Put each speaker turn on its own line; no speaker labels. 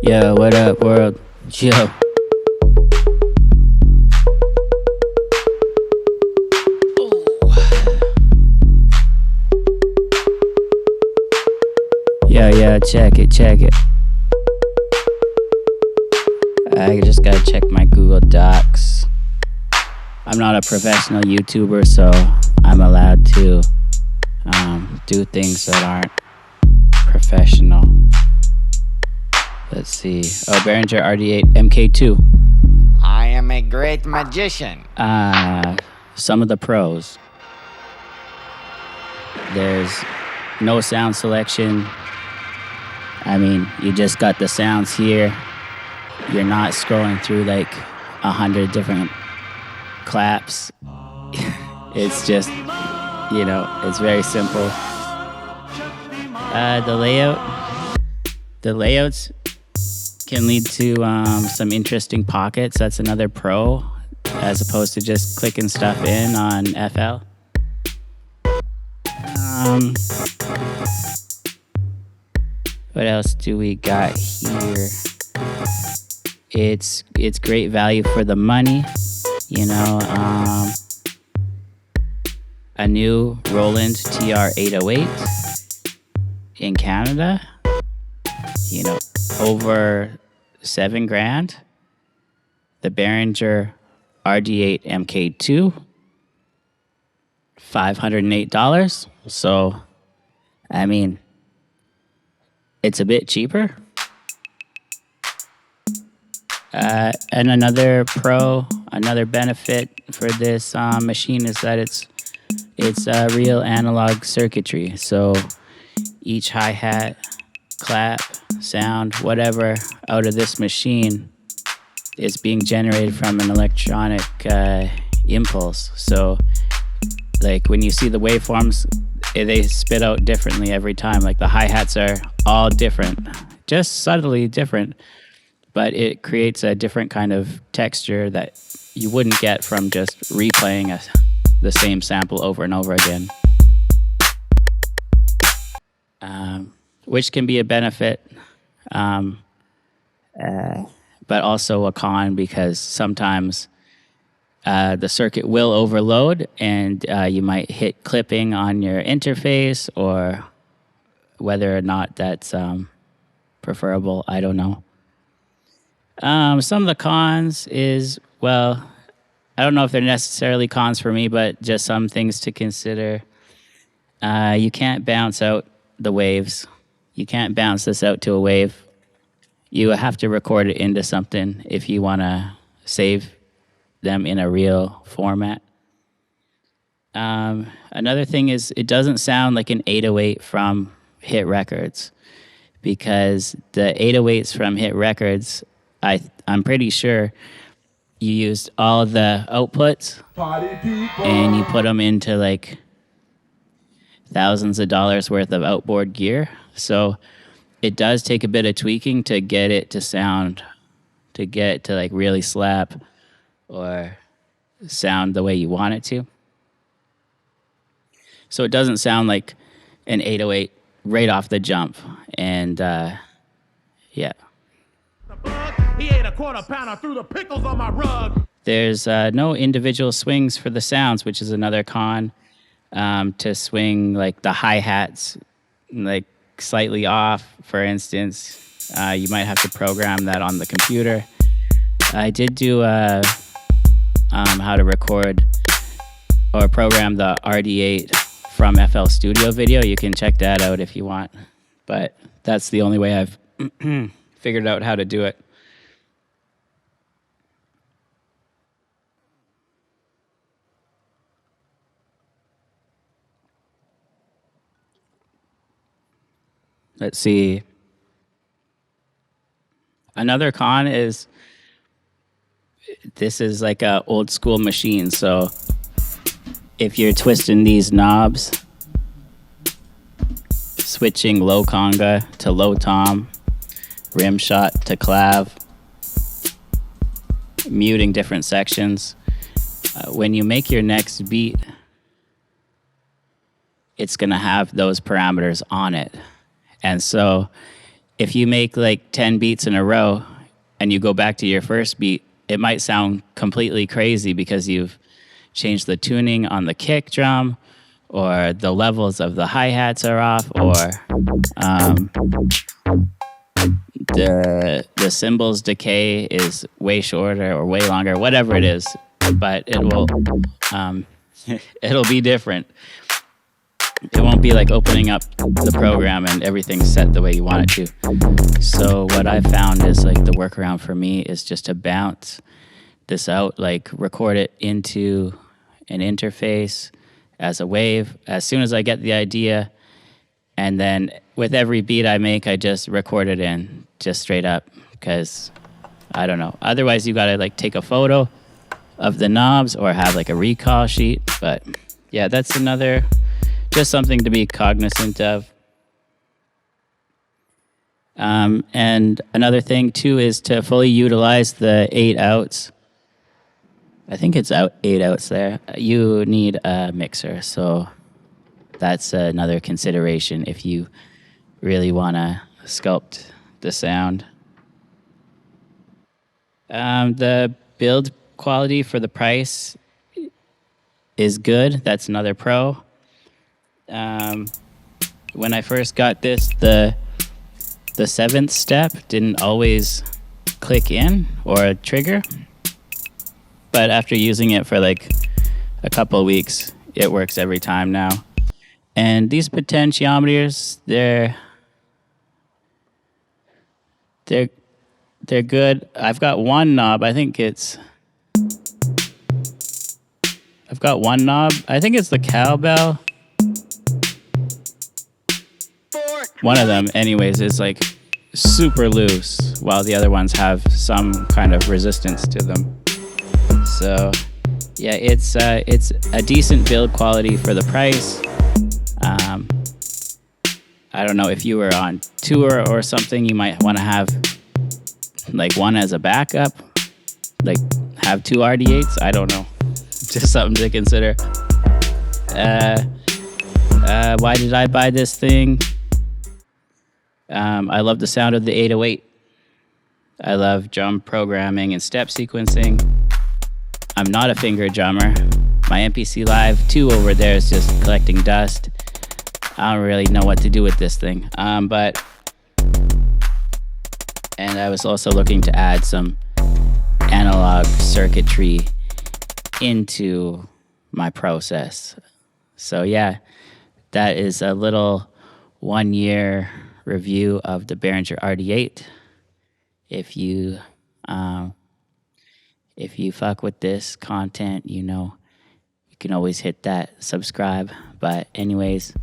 Yo, what up, world? Yo. Yeah, check it. I just gotta check my Google Docs. I'm not a professional YouTuber, so I'm allowed to do things that aren't professional. Let's see. Oh, Behringer RD8 MK2.
I am a great magician.
Some of the pros. There's no sound selection. I mean, you just got the sounds here. You're not scrolling through like 100 different claps. It's just, it's very simple. The layouts can lead to some interesting pockets. That's another pro, as opposed to just clicking stuff in on FL. What else do we got here? It's great value for the money, a new Roland TR-808 in Canada, over $7,000. The Behringer RD8 MK2, $508. So, I mean, it's a bit cheaper. And another benefit for this machine is that it's real analog circuitry. So each hi-hat, clap, sound, whatever out of this machine is being generated from an electronic impulse. So like when you see the waveforms, they spit out differently every time. Like the hi-hats are all different, just subtly different, but it creates a different kind of texture that you wouldn't get from just replaying the same sample over and over again. Which can be a benefit, but also a con, because sometimes the circuit will overload and you might hit clipping on your interface, or whether or not that's preferable, I don't know. Some of the cons is, well, I don't know if they're necessarily cons for me, but just some things to consider. You can't bounce out the waves. You can't bounce this out to a wave. You have to record it into something if you want to save them in a real format. Another thing is it doesn't sound like an 808 from Hit Records, because the 808s from Hit Records, I'm pretty sure you used all the outputs and you put them into like thousands of dollars worth of outboard gear. So it does take a bit of tweaking to get it to sound, to get it to like really slap or sound the way you want it to. So it doesn't sound like an 808 right off the jump. And yeah. He ate a quarter pounder through the pickles on my rug. There's no individual swings for the sounds, which is another con. To swing like the hi-hats like slightly off, for instance, you might have to program that on the computer. I did do how to record or program the RD8 from FL Studio video. You can check that out if you want, but that's the only way I've figured out how to do it. Let's see. Another con is this is like a old school machine. So if you're twisting these knobs, switching low conga to low tom, rim shot to clav, muting different sections, when you make your next beat, it's going to have those parameters on it. And so if you make like 10 beats in a row and you go back to your first beat, it might sound completely crazy because you've changed the tuning on the kick drum, or the levels of the hi-hats are off, or the cymbals decay is way shorter or way longer, whatever it is. But it will it'll be different. It won't be like opening up the program and everything's set the way you want it to. So what I found is like the workaround for me is just to bounce this out, like record it into an interface as a wave as soon as I get the idea. And then with every beat I make, I just record it in just straight up, because I don't know. Otherwise, you got to like take a photo of the knobs or have like a recall sheet. But yeah, that's just something to be cognizant of. And another thing too is to fully utilize the 8 outs. I think it's 8 outs there. You need a mixer, so that's another consideration if you really want to sculpt the sound. The build quality for the price is good. That's another pro. When I first got this, the 7th step didn't always click in or trigger, but after using it for like a couple of weeks, it works every time now. And these potentiometers, they're good. I've got one knob. I think it's the cowbell. One of them, anyways, is like super loose, while the other ones have some kind of resistance to them. So, yeah, it's a decent build quality for the price. I don't know, if you were on tour or something, you might want to have like one as a backup, like have 2 RD8s. I don't know, just something to consider. Why did I buy this thing? I love the sound of the 808. I love drum programming and step sequencing. I'm not a finger drummer. My MPC Live 2 over there is just collecting dust. I don't really know what to do with this thing. And I was also looking to add some analog circuitry into my process. So yeah, that is a little 1-year review of the Behringer RD8. If you fuck with this content, you know, you can always hit that subscribe. But anyways,